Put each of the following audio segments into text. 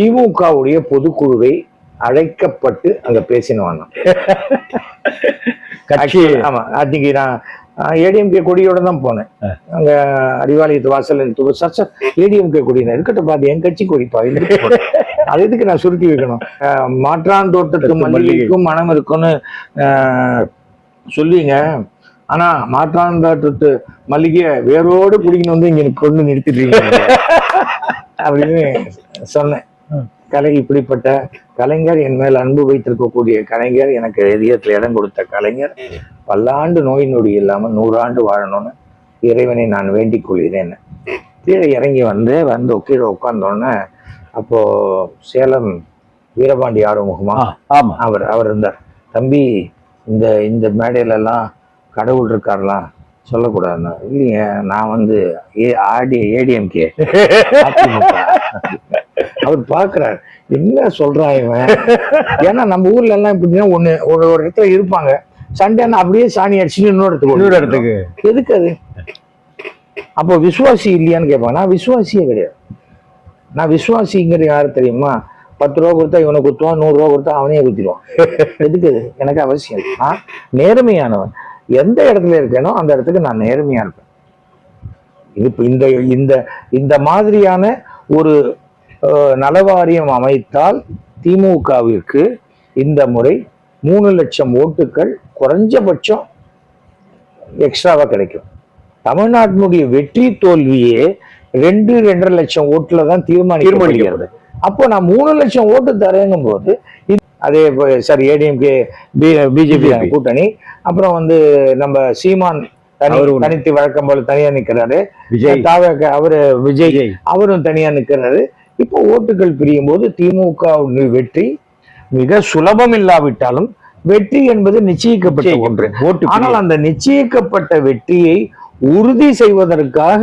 திமுகவுடைய பொதுக்குழுவை அழைக்கப்பட்டு அங்க பேசினவான் கட்சி. ஆமா, அன்னைக்கு நான் ஏடிஎம்கே கொடியோட தான் போனேன். அங்க அறிவாலயத்து வாசல் ஏடிஎம்கே கொடினா இருக்கட்டும் பாத்து என் கட்சி கொடிப்பா, அது எதுக்கு நான் சுருட்டி வைக்கணும்? மாற்றான் தோட்டத்து மல்லிகைக்கும் மனம் இருக்குன்னு சொல்லுவீங்க, ஆனா மாற்றான் தோட்டத்து மல்லிகைய வேரோடு குடிக்கணும் வந்து இங்க கொண்டு நிறுத்திடுறீங்க அப்படின்னு சொன்னேன். இப்படிப்பட்ட கலைஞர், என் மேல் அன்பு வைத்திருக்கக்கூடிய கலைஞர், எனக்கு இதயத்தில் இடம் கொடுத்த கலைஞர் பல்லாண்டு நோய் நொடி இல்லாம 100 ஆண்டு வாழணும்னு இறைவனை நான் வேண்டிக் கொள்கிறேன். கீழே இறங்கி வந்து கீழே உட்கார்ந்தோன்னே அப்போ சேலம் வீரபாண்டி ஆறுமுகமா அவர் இருந்தார். தம்பி, இந்த மேடையில எல்லாம் கடவுள் இருக்காருலாம் சொல்லக்கூடாதுன்னா, இல்லைங்க நான் வந்து ஏடிஎம்கே. அவர் பாக்குறாரு, என்ன சொல்றான் இவன்? ஏன்னா நம்ம ஊர்ல எல்லாம் இப்படின்னா ஒரு இடத்துல இருப்பாங்க, சண்டைன்னா அப்படியே சாணி அடிச்சுன்னு இன்னொரு இடத்துக்கு எதுக்கு அது? அப்போ விசுவாசி இல்லையான்னு கேட்பாங்க. நான் விசுவாசியே கிடையாது. நான் விசுவாசிங்கிறது யாரு தெரியுமா? 10 ரூபா கொடுத்தா இவனை குத்துவான், 100 ரூபா கொடுத்தா அவனையே குத்திடுவான். எதுக்கு அது? எனக்கு அவசியம் இல்லை. நான் நேர்மையானவன். எந்த இடத்துல இருக்கேனோ அந்த இடத்துக்கு நான் நேர்மையா இருப்பேன். இது இந்த மாதிரியான ஒரு நலவாரியம் அமைத்தால் திமுகவிற்கு இந்த முறை 3 லட்சம் ஓட்டுகள் குறைஞ்சபட்சம் எக்ஸ்ட்ராவா கிடைக்கும். தமிழ்நாட்டினுடைய வெற்றி தோல்வியே 2-2.5 லட்சம் ஓட்டுல தான் தீர்மானிக்கப்படுகிறது. அப்போ நான் 3 லட்சம் ஓட்டு தரேங்கும் போது அதே சாரி ஏடிஎம்கே பிஜேபி கூட்டணி, அப்புறம் வந்து நம்ம சீமான் தனித்து வழக்கம் போல தனியா நிக்கிறாரு, அவரு விஜய் அவரும் தனியா நிக்கிறாரு. இப்போ ஓட்டுகள் பிரியும் போது திமுக வெற்றி மிக சுலபம் இல்லாவிட்டாலும் வெற்றி என்பது நிச்சயிக்கப்பட்ட ஒன்று. ஆனால் அந்த நிச்சயிக்கப்பட்ட வெற்றியை உறுதி செய்வதற்காக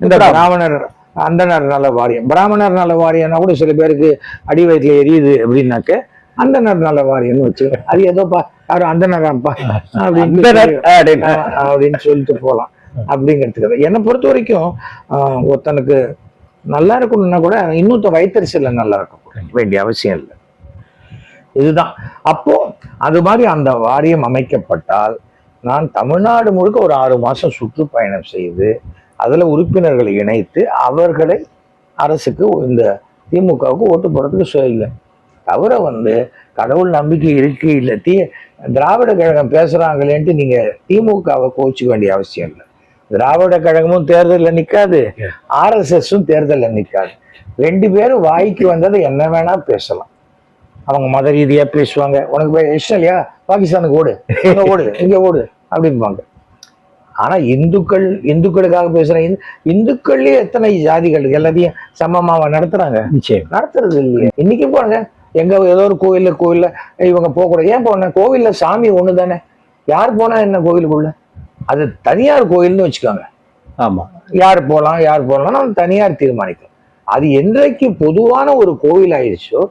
இந்த பிராமணர் அந்தனர் நல வாரியம், பிராமணர் நல வாரியம்னா கூட சில பேருக்கு அடி வயிற்றுல எரியுது அப்படின்னாக்க அந்தனர் நல வாரியம்னு வச்சு அது ஏதோப்பா யாரும் அந்தனராப்பா அப்படின்னு சொல்லிட்டு போகலாம். அப்படிங்கிறதுக்கு என்னை பொறுத்த வரைக்கும் ஒருத்தனுக்கு நல்லா இருக்கணும்னா கூட இன்னொருத்த வயிற்றுல நல்லா இருக்க வேண்டிய அவசியம் இல்லை. இதுதான். அப்போ அது மாதிரி அந்த வாரியம் அமைக்கப்பட்டால் நான் தமிழ்நாடு முழுக்க ஒரு 6 மாசம் சுற்றுப்பயணம் செய்து அதுல உறுப்பினர்களை இணைத்து அவர்களை அரசுக்கு இந்த திமுகவுக்கு ஓட்டு போறதுக்கு இல்லை. தவிர வந்து கடவுள் நம்பிக்கை இருக்கு இல்லை, திராவிட கழகம் பேசுறாங்களேன்ட்டு நீங்க திமுகவை கோச்சிக்க வேண்டிய அவசியம் இல்லை. திராவிட கழகமும் தேர்தலில் நிற்காது, RSSம் தேர்தலில் நிற்காது. 2 பேரும் வாய்க்கு வந்ததை என்ன வேணா பேசலாம். அவங்க மத ரீதியா பேசுவாங்க, உனக்கு இஷ்டம் இல்லையா பாகிஸ்தானுக்கு ஓடு, ஓடு இங்க ஓடு அப்படின்பாங்க. ஆனா இந்துக்களுக்காக பேசுற இந்துக்கள்லயே எத்தனை ஜாதிகள் எல்லாத்தையும் சமமாவா நடத்துறாங்க? நடத்துறது இல்லையே. இன்னைக்கு போனாங்க எங்க ஏதோ ஒரு கோயில்ல இவங்க போகக்கூடாது. ஏன் போன? கோவில்ல சாமி ஒண்ணு தானே, யார் போனா என்ன கோவிலுக்குள்ள? அது தனியார் கோயில்னு வச்சுக்கோங்க. ஆமா, யார் போலாம் தனியார் தீர்மானிக்கும். அது என்றைக்கு பொதுவான ஒரு கோவில் ஆயிடுச்சோ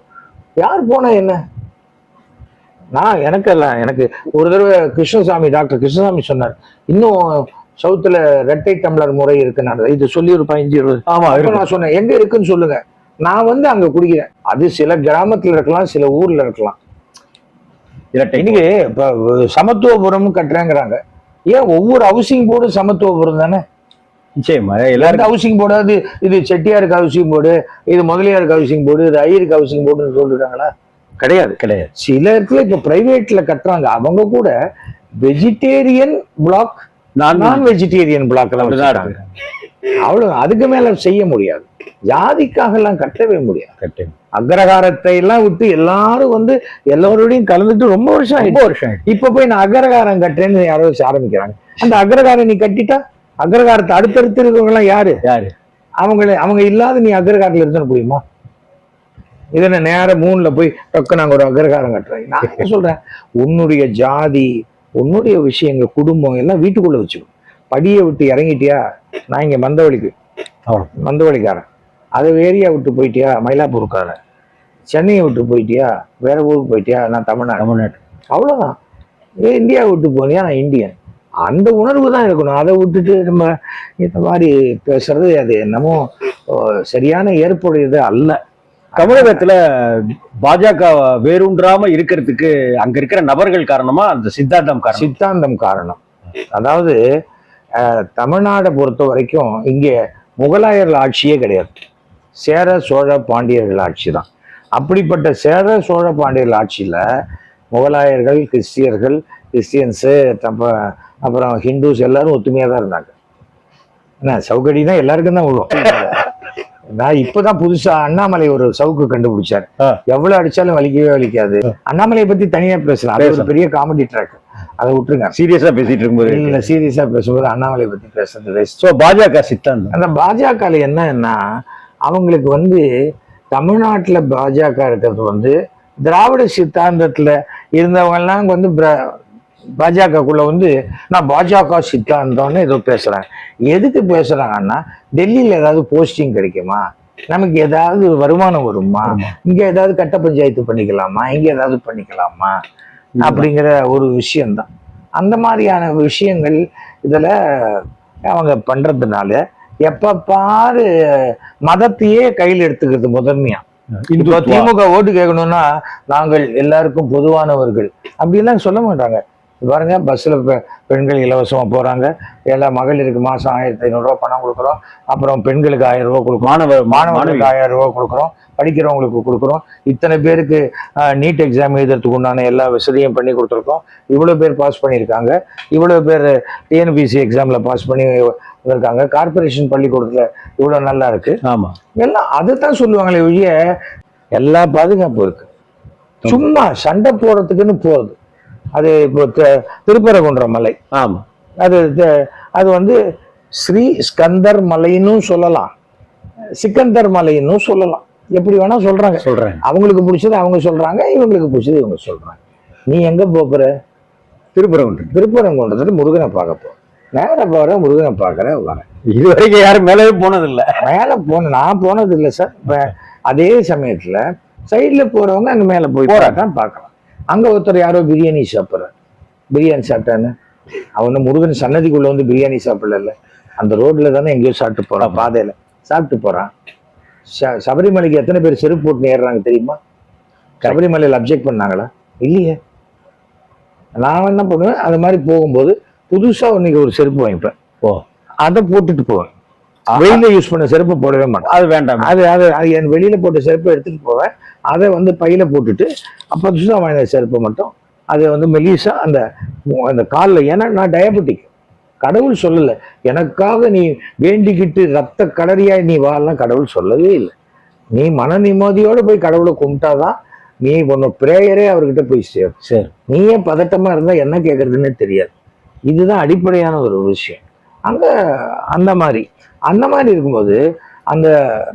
யார் போனா என்ன? எனக்கு ஒரு தடவை டாக்டர் கிருஷ்ணசாமி சொன்னார், இன்னும் சவுத்துல ரெட்டை டம்ளர் முறை இருக்குன்னு. இது சொல்லி ஒரு 15-20 நான் சொன்னேன், எங்க இருக்குன்னு சொல்லுங்க, நான் வந்து அங்க குடிக்கிறேன். அது சில கிராமத்துல இருக்கலாம், சில ஊர்ல இருக்கலாம். இன்னைக்கு இப்ப சமத்துவபுரம் கட்டுறேங்கிறாங்க. ஏன் ஒவ்வொரு ஹவுசிங் போர்டும் சமத்துவபுரம் தானே? நிச்சயமா எல்லாருக்கும் ஹவுசிங் போர்டு, இது செட்டியாருக்கு ஹவுசிங் போர்டு, இது முதலியாருக்கு ஹவுசிங் போர்டு, இது ஐயருக்கு ஹவுசிங் போர்டுன்னு சொல்லிருக்காங்களா? கிடையாது. சில இடத்துல இப்ப பிரைவேட்ல கட்டுறாங்க, அவங்க கூட வெஜிடேரியன் பிளாக், நான் வெஜிடேரியன் பிளாக் எல்லாம் அவ்வளவு. அதுக்கு மேல செய்ய முடியாது. ஜாதிக்காக எல்லாம் கட்டவே முடியாது. அக்ரகாரத்தை எல்லாம் விட்டு எல்லாரும் வந்து எல்லாரோடையும் கலந்துட்டு ரொம்ப வருஷம் இப்ப போய் நான் அக்ரகாரம் கட்டுறேன்னு யாரோ ஆரம்பிக்கிறாங்க. அந்த அக்ரகாரம் நீ கட்டிட்டா அக்ரகாரத்தை அடுத்தடுத்து இருக்கவங்க எல்லாம் யாரு அவங்க இல்லாத நீ அக்ரகாரத்துல இருந்துட முடியுமா? இதனை நேரம் 3ல போய் நாங்க ஒரு அக்ரகாரம் கட்டுறேன். நான் என்ன சொல்றேன், உன்னுடைய ஜாதி, உன்னுடைய விஷயங்கள், குடும்பம் எல்லாம் வீட்டுக்குள்ள வச்சுக்கோ. படியை விட்டு இறங்கிட்டியா, நான் இங்க மந்தவழிக்காரன், அதை ஏரியா விட்டு போயிட்டியா மயிலாப்பூருக்காரன், சென்னையை விட்டு போயிட்டியா வேற ஊருக்கு போயிட்டியா நான் தமிழ்நாடு, அவ்வளவுதான். இந்தியா விட்டு போனியா நான் இந்தியன். அந்த உணர்வு தான் இருக்கணும். அதை விட்டுட்டு நம்ம இந்த மாதிரி பேசுறது அது என்னமோ சரியான ஏற்புடையது அல்ல. தமிழகத்துல பாஜக வேரூன்றாம இருக்கிறதுக்கு அங்க இருக்கிற நபர்கள் காரணமா அந்த சித்தாந்தம் காரணம். அதாவது தமிழ்நாடை பொறுத்த வரைக்கும் இங்கே முகலாயர்கள் ஆட்சியே கிடையாது. சேர சோழ பாண்டியர்கள் ஆட்சி தான். அப்படிப்பட்ட சேர சோழ பாண்டியர்கள் ஆட்சியில முகலாயர்கள், கிறிஸ்டியன்ஸு, அப்புறம் ஹிந்துஸ் எல்லாரும் ஒத்துமையா தான் இருந்தாங்க. என்ன சவுக்கடி தான் எல்லாருக்கும் தான் விழும். நான் இப்பதான் புதுசா அண்ணாமலை ஒரு சவுக்கு கண்டுபிடிச்சாரு. எவ்வளவு அடிச்சாலும் வலிக்கவே வலிக்காது. அண்ணாமலையை பத்தி தனியா பேசலாம், அது ஒரு பெரிய காமெடி ட்ராக். அதை விட்டுருங்க. சீரியஸா பேசிட்டு இருக்கும்போது இல்ல, சீரியஸா பேசும்போது அண்ணாமலை பத்தி பேசுறது. ஸோ பாஜக சித்தாந்தம், அந்த பாஜக என்னன்னா அவங்களுக்கு தமிழ்நாட்டுல பாஜக இருக்கிறது திராவிட சித்தாந்தத்துல இருந்தவங்க எல்லாம் பாஜகக்குள்ள நான் பாஜக சித்தாந்தம்னு ஏதோ பேசுறாங்க. எதுக்கு பேசுறாங்கன்னா டெல்லியில ஏதாவது போஸ்டிங் கிடைக்குமா, நமக்கு ஏதாவது வருமானம் வருமா, இங்க ஏதாவது கட்ட பஞ்சாயத்து பண்ணிக்கலாமா, இங்க ஏதாவது பண்ணிக்கலாமா அப்படிங்கிற ஒரு விஷயம்தான். அந்த மாதிரியான விஷயங்கள் இதுல அவங்க பண்றதுனால எப்ப பாரு மதத்தையே கையில் எடுத்துக்கிறது முதன்மையா. இப்போ திமுக ஓட்டு கேட்கணும்னா நாங்கள் எல்லாருக்கும் பொதுவானவர்கள் அப்படிலாம் சொல்ல மாட்டாங்க. பாருங்க, பஸ்ல பெண்கள் இலவசமா போறாங்க, எல்லா மகளிருக்கு மாசம் 1500 ரூபாய் பணம் கொடுக்குறோம், அப்புறம் பெண்களுக்கு 1000 ரூபாய் கொடுக்குறோம், மாணவர்களுக்கு 1000 ரூபாய் கொடுக்குறோம், படிக்கிறவங்களுக்கு கொடுக்குறோம், இத்தனை பேருக்கு நீட் எக்ஸாம் எழுதுறதுக்கு உண்டான எல்லா வசதியும் பண்ணி கொடுத்துருக்கோம், இவ்வளவு பேர் பாஸ் பண்ணியிருக்காங்க, இவ்வளவு பேர் டிஎன்பிசி எக்ஸாம்ல பாஸ் பண்ணி இருக்காங்க, கார்பரேஷன் பள்ளிக்கூடத்துல இவ்வளவு நல்லா இருக்கு. ஆமா, எல்லாம் அதுதான் சொல்லுவாங்களே ஒழிய எல்லா பாதுகாப்பும் இருக்கு. சும்மா சண்டை போடுறதுக்குன்னு போகுது. அது இப்போ திருப்பரங்குன்ற மலை. ஆமா, அது ஸ்ரீ ஸ்கந்தர் மலைன்னு சொல்லலாம், சிக்கந்தர் மலைன்னு சொல்லலாம், எப்படி வேணா சொல்றாங்க. அவங்களுக்கு பிடிச்சது அவங்க சொல்றாங்க, இவங்களுக்கு பிடிச்சது இவங்க சொல்றாங்க. நீ எங்க போற? திருப்பரங்குன்றத்துல முருகனை பார்க்க போ. நேர போற, முருகனை பார்க்கற வரேன். இது வரைக்கும் யாரும் மேலே போனது இல்லை. நான் போனது இல்லை சார். அதே சமயத்துல சைட்ல போறவங்க அங்க மேல போய் தான் பார்க்கலாம். அங்க ஒருத்தர் யாரோ பிரியாணி சாப்பிட்றாரு. பிரியாணி சாப்பிட்டான்னு அவன் முருகன் சன்னதிக்குள்ள பிரியாணி சாப்பிடல, அந்த ரோட்ல தானே எங்கேயோ சாப்பிட்டு போறான், பாதையில சாப்பிட்டு போறான். சபரிமலைக்கு எத்தனை பேர் செருப்பு போட்டு ஏறுறாங்க தெரியுமா? சபரிமலையில் அப்ஜெக்ட் பண்ணாங்களா? இல்லையே. நான் என்ன பண்ணுவேன், அது மாதிரி போகும்போது புதுசா இன்னைக்கு ஒரு செருப்பு வாங்கிப்பேன், அதை போட்டுட்டு போவேன். வெளியில யூஸ் பண்ண செருப்பு போடவே மாட்டேன், அது வேண்டாம். அது என் வெளியில போட்ட செருப்பை எடுத்துட்டு போவேன், அதை பையில போட்டுட்டு புதுசா வாங்கின செருப்பை மட்டும் அதை மெலிசா அந்த காலில். ஏன்னா நான் டயபெட்டிக், கடவுள் சொல்லல எனக்காக நீ வேண்டிக்கிட்டு ரத்த கடறியா நீ வாழலாம், கடவுள் சொல்லவே இல்லை. நீ மன நிம்மதியோட போய் கடவுளை கும்பிட்டாதான் நீ ஒன்னு பிரேயரே அவர்கிட்ட போய் சேரும். சரி, நீயே பதட்டமா இருந்தா என்ன கேட்கறதுன்னு தெரியாது. இதுதான் அடிப்படையான ஒரு விஷயம். அங்க அந்த மாதிரி இருக்கும்போது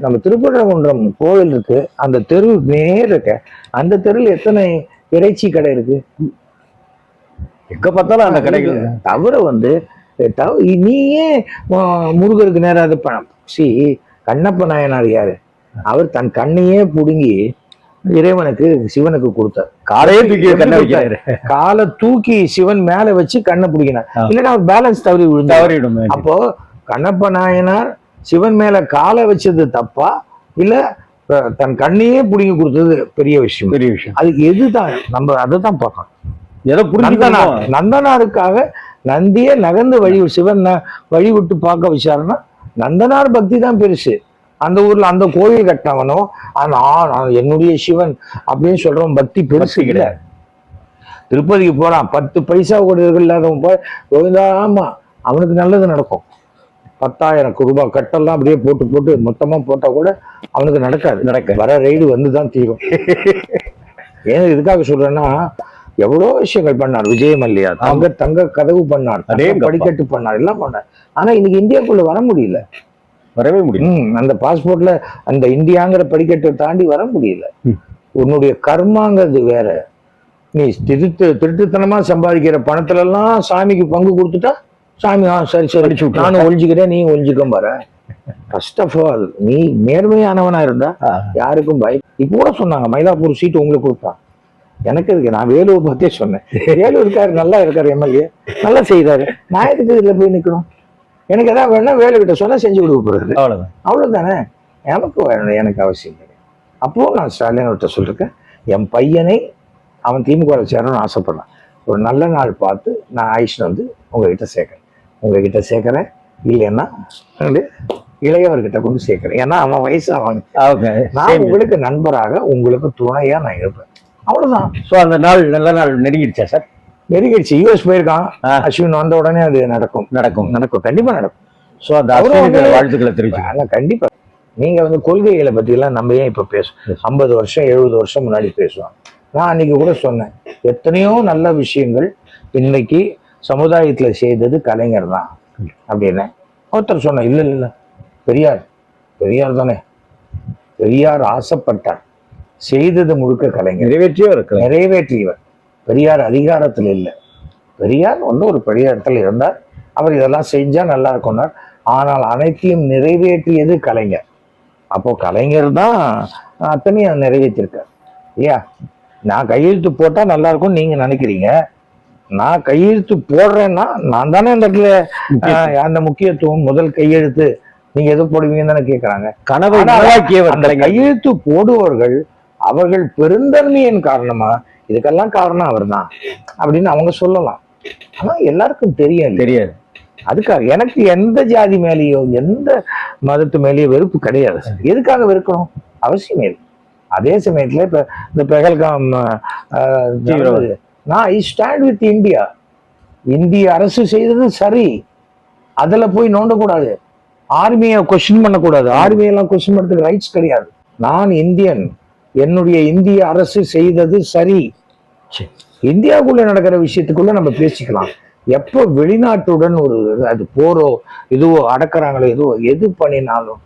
நம்ம திருப்பரங்குன்றம் கோவில் இருக்கு, அந்த தெரு நேர இருக்க, அந்த தெருவில் எத்தனை இறைச்சி கடை இருக்கு, எங்க பார்த்தாலும் அந்த கடைகள் தவிர நீயே முருகருக்கு நேராது பணம். கண்ணப்ப நாயனார் யாரு? அவர் தன் கண்ணையே புடுங்கி இறைவனுக்கு சிவனுக்கு கொடுத்தார். காலை தூக்கி சிவன் மேல வச்சு கண்ணை பிடிக்கினார், இல்லைன்னா அவர் பேலன்ஸ் தவறிடும். அப்போ கண்ணப்ப நாயனார் சிவன் மேல காலை வச்சது தப்பா, இல்ல தன் கண்ணையே பிடிங்கி கொடுத்தது பெரிய விஷயம்? அதுக்கு எதுதான் நம்ம அதை தான் பார்க்கணும். நந்தனாருக்காக நந்தியே நகர்ந்து சிவன் வழி விட்டு பார்க்க வச்சாருன்னா நந்தனார் பக்தி தான் பெருசு. அந்த ஊர்ல அந்த கோயில் கட்டினவனோ என்னுடைய சிவன் அப்படின்னு சொல்றவன் பக்தி பெருசு கிடையாது. திருப்பதிக்கு போறான், 10 பைசா கூட இல்லாதவன் போய் ஆமா அவனுக்கு நல்லது நடக்கும். 10,000 ரூபாய் கட்டெல்லாம் அப்படியே போட்டு மொத்தமா போட்டா கூட அவனுக்கு நடக்காது. வர ரைடு வந்துதான் தீரும். ஏன் இதுக்காக சொல்றேன்னா, எவ்வளோ விஷயங்கள் பண்ணார் விஜய் மல்லையா. தங்க கதவு பண்ணார், படிக்கட்டு பண்ணார், எல்லாம் பண்ணார். ஆனா இன்னைக்கு இந்தியாக்குள்ள வரவே முடியல. அந்த பாஸ்போர்ட்ல அந்த இந்தியாங்கிற படிக்கட்டை தாண்டி வர முடியல. உன்னுடைய கர்மாங்கிறது வேற. நீ திருட்டுத்தனமா சம்பாதிக்கிற பணத்துல எல்லாம் சாமிக்கு பங்கு கொடுத்துட்டா சாமி சரி நானும் ஒழிஞ்சுக்கிறேன், நீ ஒழிஞ்சுக்க பாரு. ஃபர்ஸ்ட் ஆஃப் ஆல் நீ நேர்மையானவனா இருந்தா யாருக்கும் இப்ப கூட சொன்னாங்க மயிலாப்பூர் சீட்டு உங்களுக்கு கொடுப்பான். எனக்கு இருக்கு, நான் வேலூர் பத்தியே சொன்னேன். வேலூர் இருக்காரு, நல்லா இருக்காரு, எம்எல்ஏ நல்லா செய்யறாரு, நான் எதுக்கு இதுல போய் நிக்கணும்? எனக்கு எதாவது வேணா வேலை கிட்ட சொன்னா செஞ்சு கொடுக்க போறது, அவ்வளவுதானே. எனக்கு வேணும், எனக்கு அவசியம் கிடையாது. அப்போ நான் ஸ்டாலின் அவர்கிட்ட சொல்லியிருக்கேன், என் பையனை அவன் திமுக சேரணும்னு ஆசைப்படுறான், ஒரு நல்ல நாள் பார்த்து நான் ஆயுஷ் வந்து உங்ககிட்ட சேர்க்கிறேன், இல்லைன்னா இளையவர்கிட்ட கொண்டு சேர்க்கிறேன். ஏன்னா அவன் வயசு அவங்க, நான் உங்களுக்கு நண்பராக உங்களுக்கு துணையா நான் இருப்பேன், அவ்வளவுதான். ஸோ அந்த நாள் நல்ல நாள் நெருங்கிடுச்சா சார்? நெருங்கிடுச்சு. யூஎஸ் போயிருக்கான், அஸ்வின் வந்த உடனே அது நடக்கும், கண்டிப்பா நடக்கும். ஸோ அந்த வாழ்த்துக்களை தெரிவிச்சு கண்டிப்பா. நீங்க வந்து கொள்கைகளை பத்தி எல்லாம் நம்ம ஏன் இப்ப பேசுவோம்? 50 வருஷம் 70 வருஷம் முன்னாடி பேசுவோம். நான் அன்னைக்கு கூட சொன்னேன், எத்தனையோ நல்ல விஷயங்கள் இன்னைக்கு சமுதாயத்துல செய்தது கலைஞர் தான் அப்படின்னு. ஒருத்தர் சொன்ன, இல்ல பெரியார் தானே, பெரியார் ஆசைப்பட்டார், செய்தது முழுக்க கலைஞர், நிறைவேற்றியவர். பெரியார் அதிகாரத்தில் இல்லை, பெரியார் வந்து ஒரு பெரிய இடத்துல இருந்தார், அவர் இதெல்லாம் செஞ்சா நல்லா இருக்கும்னார். ஆனால் அனைத்தையும் நிறைவேற்றியது கலைஞர். அப்போ கலைஞர் தான் அத்தனையும் நிறைவேற்றிருக்கார் இல்லையா? நான் கையெழுத்து போட்டா நல்லா இருக்கும் நீங்க நினைக்கிறீங்க, நான் கையெழுத்து போடுறேன்னா நான் தானே அந்த இடத்துல அந்த முக்கியத்துவம், முதல் கையெழுத்து நீங்க எது போடுவீங்கன்னு தானே கேட்கறாங்க. அந்த கையெழுத்து போடுவர்கள் அவர்கள் பெருந்தன்மையின் காரணமா இதுக்கெல்லாம் காரணம் அவர் தான் அப்படின்னு அவங்க சொல்லலாம். ஆனா எல்லாருக்கும் தெரியாது. அதுக்காக எனக்கு எந்த ஜாதி மேலேயோ எந்த மதத்து மேலேயோ வெறுப்பு கிடையாது. எதுக்காக வெறுக்கணும்? அவசியமே இல்லை. அதே சமயத்துல இப்ப இந்த பெஹல்காம் நான் ஐ ஸ்டாண்ட் வித் இந்தியா. இந்திய அரசு செய்தது சரி, அதுல போய் நோண்டக்கூடாது, ஆர்மியை கொஸ்டின் பண்ணக்கூடாது, ஆர்மியெல்லாம் கொஸ்டின் பண்றதுக்கு ரைட்ஸ் கிடையாது. நான் இந்தியன், என்னுடைய இந்திய அரசு செய்தது சரி. இந்தியாவுக்குள்ள நடக்கிற விஷயத்துக்குள்ள நம்ம பேசிக்கலாம். எப்போ வெளிநாட்டுடன் ஒரு அது போரோ இதுவோ அடக்குறாங்களோ எது பண்ணினாலும்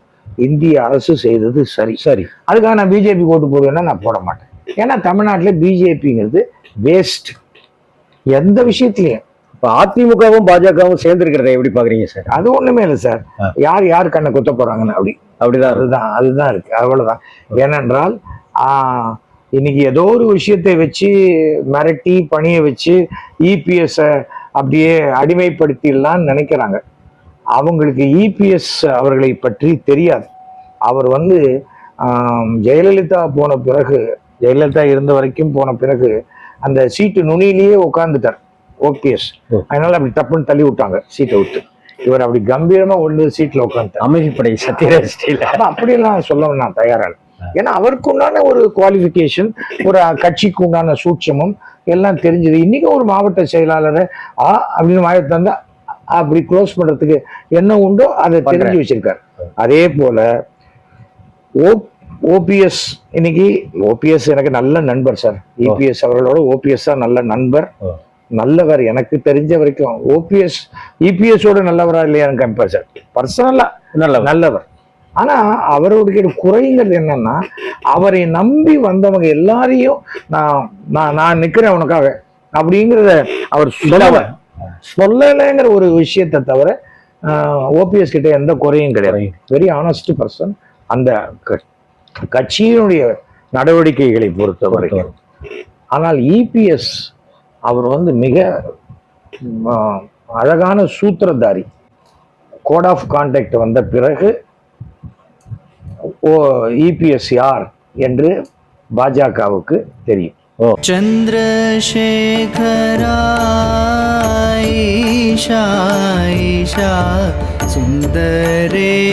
இந்திய அரசு செய்தது சரி. அதுக்காக நான் பிஜேபி ஓட்டு போடுவேன்னா நான் போட மாட்டேன். ஏன்னா தமிழ்நாட்டுல பிஜேபிங்கிறது வேஸ்ட் எந்த விஷயத்திலையும். இப்ப அதிமுகவும் பாஜகவும் சேர்ந்து இருக்கிறத எப்படி பாக்குறீங்க சார்? அது ஒண்ணுமே இல்லை சார். யார் கண்ணை குத்த போறாங்கன்னு அதுதான் இருக்கு, அவ்வளவுதான். ஏனென்றால் இன்னைக்கு ஏதோ ஒரு விஷயத்தை வச்சு மிரட்டி பணிய வச்சு இபிஎஸ் அப்படியே அடிமைப்படுத்திடலான்னு நினைக்கிறாங்க. அவங்களுக்கு இபிஎஸ் அவர்களை பற்றி தெரியாது. அவர் வந்து ஜெயலலிதா போன பிறகு, ஜெயலலிதா இருந்த வரைக்கும் போன பிறகு அந்த சீட்டு நுனியிலேயே உட்கார்ந்துட்டார் ஓபிஎஸ். அதனால அப்படி தப்புன்னு தள்ளி விட்டாங்க சீட்டை விட்டு. இவர் அப்படி கம்பீரமா ஒன்று சீட்ல உட்காந்துட்டார். அமைதிப்படை சத்யராஜ் அப்படியெல்லாம் சொல்ல நான் தயாராக. ஏன்னா அவருக்கு உண்டான ஒரு குவாலிஃபிகேஷன், ஒரு கட்சிக்கு உண்டான சூட்சமும் எல்லாம் தெரிஞ்சது. இன்னைக்கு ஒரு மாவட்ட செயலாளரை அப்படின்னு வாய தந்தா அப்படி க்ளோஸ் பண்றதுக்கு என்ன உண்டோ அதை தெரிஞ்சு வச்சிருக்காரு. அதே போல ஓபிஎஸ் இன்னைக்கு ஓபிஎஸ் எனக்கு நல்ல நண்பர் சார். இபிஎஸ் அவர்களோட ஓபிஎஸ் தான் நல்ல நண்பர், நல்லவர். எனக்கு தெரிஞ்ச வரைக்கும் ஓபிஎஸ் இபிஎஸோட நல்லவரா இல்லையான்னு கம்பேர் சார், பர்சனலா நல்லவர். ஆனா அவருடைய குறைங்கிறது என்னன்னா, அவரை நம்பி வந்தவங்க எல்லாரையும் நான் நிக்கிறேன் உனக்காக அப்படிங்கிறத அவர் சொல்லலைங்கிற ஒரு விஷயத்தை தவிர ஓபிஎஸ் கிட்ட எந்த குறையும் கிடையாது. Very honest person. அந்த கட்சியினுடைய நடவடிக்கைகளை பொறுத்த வரைக்கும். ஆனால் இபிஎஸ் அவர் வந்து மிக அழகான சூத்திரதாரி. கோட் ஆஃப் கான்டாக்ட் வந்த பிறகு இபிஎஸ் யார் என்று பாஜகவுக்கு தெரியும். சந்திரசேகரா ஈஷா சுந்தரேஸ்வரா